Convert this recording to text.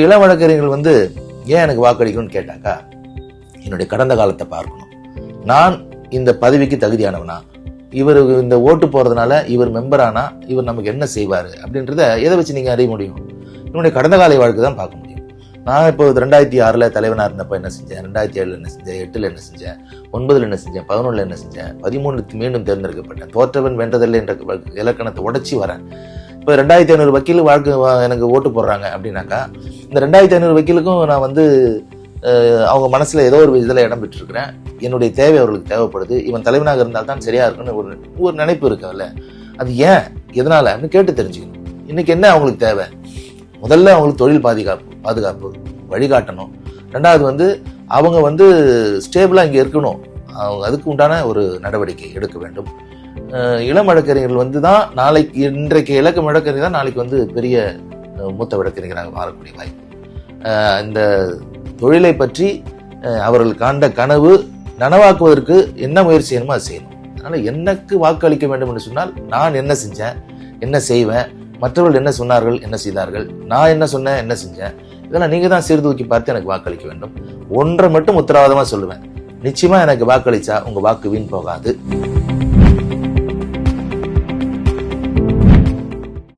இளம் வழக்கறிஞர்கள் ஏன் எனக்கு வாக்களிக்கணும்னு கேட்டாக்கா, என்னுடைய கடந்த காலத்தை பார்க்கணும். நான் இந்த பதவிக்கு தகுதியானவனா, இவர் இந்த ஓட்டு போறதுனால இவர் மெம்பரானா இவர் நமக்கு என்ன செய்வாரு அப்படின்றத எதை வச்சு நீங்க அறிய முடியும்? என்னுடைய கடந்த கால வாழ்க்கை தான் பார்க்க முடியும். நான் இப்போ 2006 தலைவனா இருந்தப்ப என்ன செஞ்சேன், 2007 என்ன செஞ்சேன், 8 என்ன செஞ்சேன், 9 என்ன செஞ்சேன், 11 என்ன செஞ்சேன், 13 மீண்டும் தேர்ந்தெடுக்கப்பட்டேன். தோற்றவன் வென்றதில்லை என்ற இலக்கணத்தை உடைச்சி வரேன். இப்போ 2500 வக்கீல் எனக்கு ஓட்டு போடுறாங்க அப்படின்னாக்கா, இந்த 2500 வக்கீலுக்கும் நான் அவங்க மனசுல ஏதோ ஒரு இதுல இடம் பெற்றிருக்கிறேன். என்னுடைய தேவை அவர்களுக்கு தேவைப்படுது. இவன் தலைவனாக இருந்தால் தான் சரியா இருக்குன்னு ஒரு நினைப்பு இருக்குல்ல, அது ஏன் எதனால அப்படின்னு கேட்டு தெரிஞ்சுக்கணும். இன்னைக்கு என்ன அவங்களுக்கு தேவை? முதல்ல அவங்களுக்கு தொழில் பாதுகாப்பு வழிகாட்டணும். ரெண்டாவது அவங்க ஸ்டேபிளா இங்க இருக்கணும். அவங்க அதுக்கு உண்டான ஒரு நடவடிக்கை எடுக்க வேண்டும். இளம் வழக்கறிஞர்கள் தான் நாளைக்கு, இன்றைக்கு இலக்கம் வழக்கறிஞர் தான் நாளைக்கு பெரிய மூத்த வழக்கறிஞராக மாறக்கூடிய வாய்ப்பு. இந்த தொழிலை பற்றி அவர்கள் காண்ட கனவு நனவாக்குவதற்கு என்ன முயற்சி செய்யணுமோ அதை செய்யணும். அதனால எனக்கு வாக்களிக்க வேண்டும் என்று சொன்னால் நான் என்ன செஞ்சேன், என்ன செய்வேன், மற்றவர்கள் என்ன சொன்னார்கள், என்ன செய்தார்கள், நான் என்ன சொன்னேன், என்ன செஞ்சேன், இதெல்லாம் நீங்க தான் சீர்தூக்கி பார்த்து எனக்கு வாக்களிக்க வேண்டும். ஒன்றை மட்டும் உத்தரவாதமா சொல்லுவேன், நிச்சயமா எனக்கு வாக்களிச்சா உங்க வாக்கு வீண் போகாது.